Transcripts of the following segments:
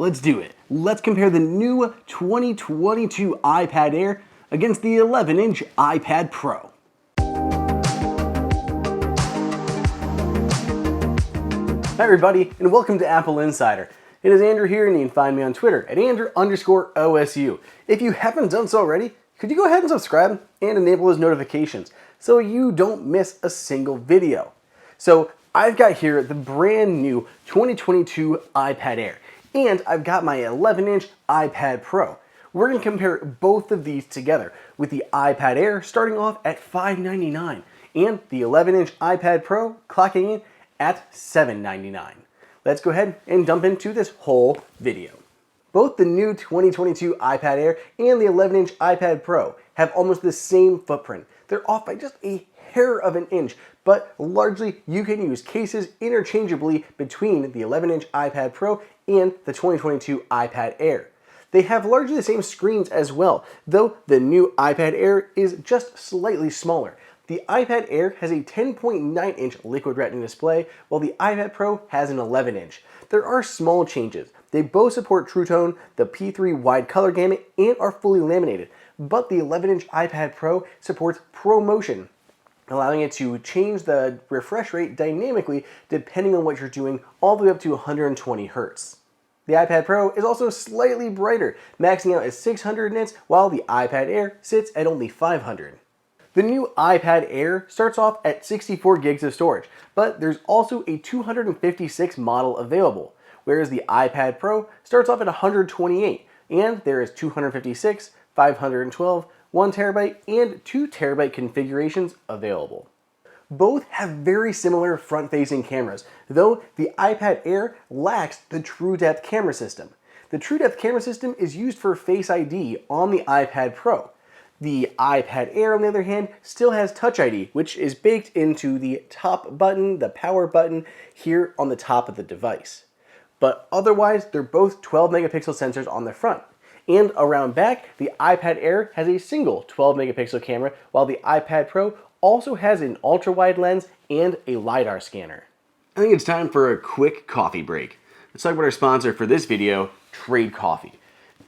Let's do it. Let's compare the new 2022 iPad Air against the 11-inch iPad Pro. Hi everybody, and welcome to Apple Insider. It is Andrew here, and you can find me on Twitter at Andrew_OSU. If you haven't done so already, could you go ahead and subscribe and enable those notifications so you don't miss a single video. So I've got here the brand new 2022 iPad Air, and I've got my 11-inch iPad Pro. We're going to compare both of these together, with the iPad Air starting off at $599 and the 11-inch iPad Pro clocking in at $799. Let's go ahead and jump into this whole video. Both the new 2022 iPad Air and the 11-inch iPad Pro have almost the same footprint. They're off by just a hair of an inch, but largely you can use cases interchangeably between the 11-inch iPad Pro and the 2022 iPad Air. They have largely the same screens as well, though the new iPad Air is just slightly smaller. The iPad Air has a 10.9-inch Liquid Retina display, while the iPad Pro has an 11-inch. There are small changes. They both support True Tone, the P3 wide color gamut, and are fully laminated, but the 11-inch iPad Pro supports ProMotion, allowing it to change the refresh rate dynamically depending on what you're doing, all the way up to 120 Hz. The iPad Pro is also slightly brighter, maxing out at 600 nits, while the iPad Air sits at only 500. The new iPad Air starts off at 64 gigs of storage, but there's also a 256 model available, whereas the iPad Pro starts off at 128, and there is 256, 512, 1TB, and 2TB configurations available. Both have very similar front-facing cameras, though the iPad Air lacks the True Depth camera system. The True Depth camera system is used for Face ID on the iPad Pro. The iPad Air, on the other hand, still has Touch ID, which is baked into the top button, the power button, here on the top of the device. But otherwise, they're both 12 megapixel sensors on the front. And around back, the iPad Air has a single 12 megapixel camera, while the iPad Pro also has an ultra-wide lens and a LiDAR scanner. I think it's time for a quick coffee break. Let's talk about our sponsor for this video, Trade Coffee.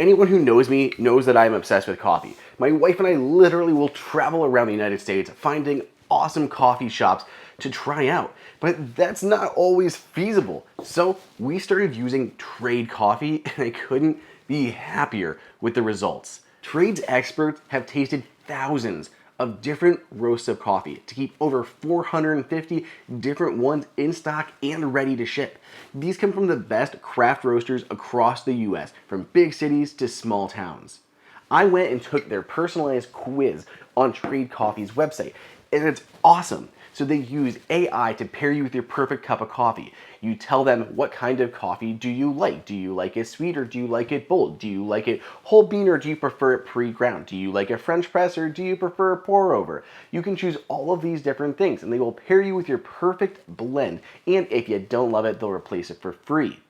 Anyone who knows me knows that I'm obsessed with coffee. My wife and I literally will travel around the United States finding awesome coffee shops to try out, but that's not always feasible. So we started using Trade Coffee, and I couldn't be happier with the results. Trade's experts have tasted thousands of different roasts of coffee to keep over 450 different ones in stock and ready to ship. These come from the best craft roasters across the US, from big cities to small towns. I went and took their personalized quiz on Trade Coffee's website, and it's awesome. So they use AI to pair you with your perfect cup of coffee. You tell them, what kind of coffee do you like? Do you like it sweet, or do you like it bold? Do you like it whole bean, or do you prefer it pre-ground? Do you like a French press, or do you prefer a pour over? You can choose all of these different things, and they will pair you with your perfect blend. And if you don't love it, they'll replace it for free.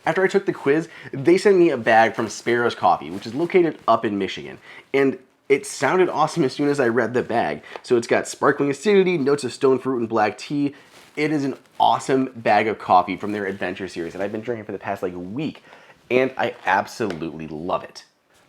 After I took the quiz, they sent me a bag from Sparrow's Coffee, which is located up in Michigan. And it sounded awesome as soon as I read the bag. So it's got sparkling acidity, notes of stone fruit and black tea. It is an awesome bag of coffee from their Adventure series that I've been drinking for the past week, and I absolutely love it.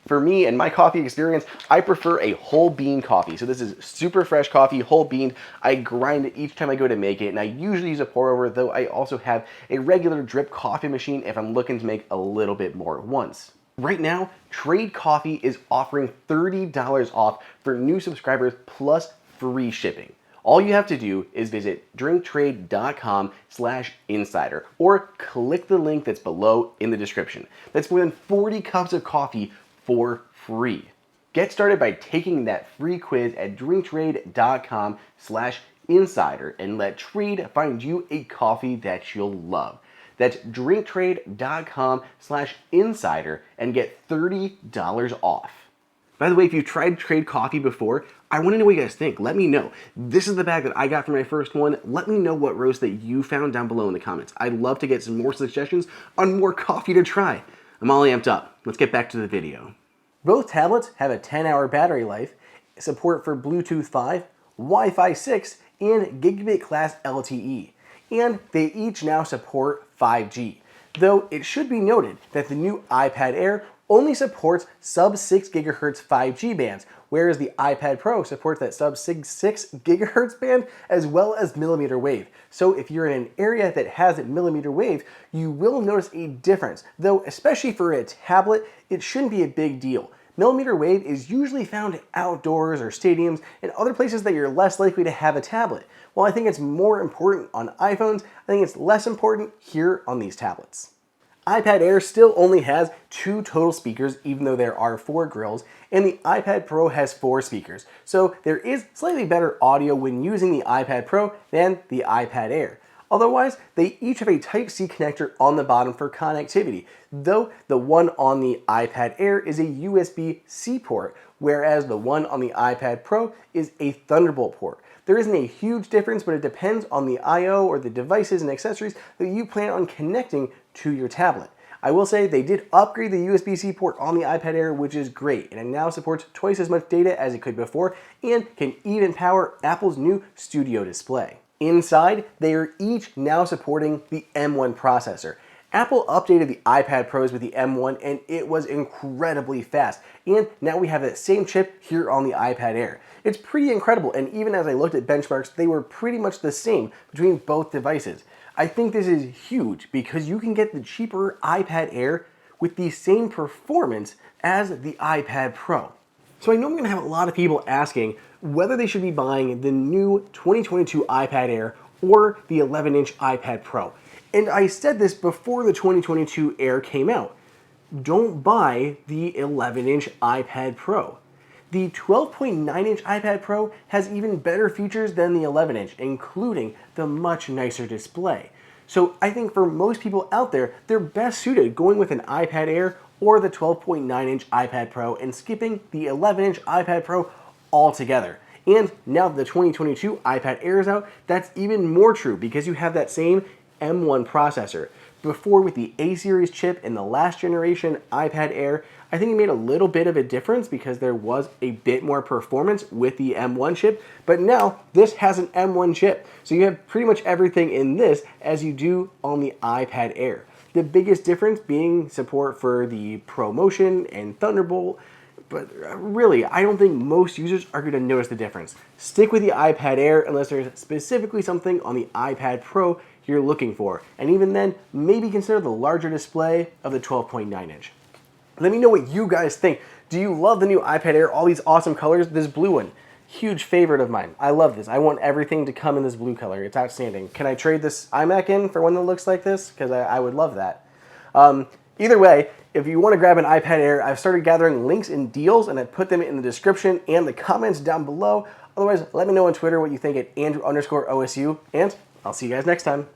For me and my coffee experience, I prefer a whole bean coffee. So this is super fresh coffee, whole bean. I grind it each time I go to make it, and I usually use a pour over, though I also have a regular drip coffee machine if I'm looking to make a little bit more at once. Right now, Trade Coffee is offering $30 off for new subscribers plus free shipping. All you have to do is visit drinktrade.com/insider or click the link that's below in the description. That's more than 40 cups of coffee for free. Get started by taking that free quiz at drinktrade.com/insider and let Trade find you a coffee that you'll love. That's drinktrade.com/insider and get $30 off. By the way, if you've tried Trade Coffee before, I want to know what you guys think. Let me know. This is the bag that I got for my first one. Let me know what roast that you found down below in the comments. I'd love to get some more suggestions on more coffee to try. I'm all amped up. Let's get back to the video. Both tablets have a 10-hour battery life, support for Bluetooth 5, Wi-Fi 6, and Gigabit class LTE. And they each now support 5G. though it should be noted that the new iPad Air only supports sub 6 GHz 5G bands, whereas the iPad Pro supports that sub 6 GHz band as well as millimeter wave. So if you're in an area that has millimeter wave, you will notice a difference, though especially for a tablet, it shouldn't be a big deal. Millimeter wave is usually found outdoors or stadiums and other places that you're less likely to have a tablet. While I think it's more important on iPhones, I think it's less important here on these tablets. iPad Air still only has 2 total speakers, even though there are 4 grills, and the iPad Pro has 4 speakers. So there is slightly better audio when using the iPad Pro than the iPad Air. Otherwise, they each have a Type-C connector on the bottom for connectivity, though the one on the iPad Air is a USB-C port, whereas the one on the iPad Pro is a Thunderbolt port. There isn't a huge difference, but it depends on the I/O or the devices and accessories that you plan on connecting to your tablet. I will say they did upgrade the USB-C port on the iPad Air, which is great, and it now supports twice as much data as it could before and can even power Apple's new Studio display. Inside, they are each now supporting the M1 processor. Apple updated the iPad Pros with the M1 and it was incredibly fast. And now we have that same chip here on the iPad Air. It's pretty incredible, and even as I looked at benchmarks, they were pretty much the same between both devices. I think this is huge because you can get the cheaper iPad Air with the same performance as the iPad Pro. So I know I'm going to have a lot of people asking whether they should be buying the new 2022 iPad Air or the 11-inch iPad Pro. And I said this before the 2022 Air came out. Don't buy the 11-inch iPad Pro. The 12.9-inch iPad Pro has even better features than the 11-inch, including the much nicer display. So I think for most people out there, they're best suited going with an iPad Air or the 12.9-inch iPad Pro and skipping the 11-inch iPad Pro altogether. And now that the 2022 iPad Air is out, that's even more true because you have that same M1 processor. Before, with the A-series chip in the last generation iPad Air, I think it made a little bit of a difference because there was a bit more performance with the M1 chip, but now this has an M1 chip. So you have pretty much everything in this as you do on the iPad Air. The biggest difference being support for the ProMotion and Thunderbolt, but really, I don't think most users are going to notice the difference. Stick with the iPad Air unless there's specifically something on the iPad Pro you're looking for. And even then, maybe consider the larger display of the 12.9-inch. Let me know what you guys think. Do you love the new iPad Air? All these awesome colors? This blue one, huge favorite of mine. I love this. I want everything to come in this blue color. It's outstanding. Can I trade this iMac in for one that looks like this? Because I would love that. Either way, if you want to grab an iPad Air, I've started gathering links and deals, and I put them in the description and the comments down below. Otherwise, let me know on Twitter what you think at Andrew_OSU, and I'll see you guys next time.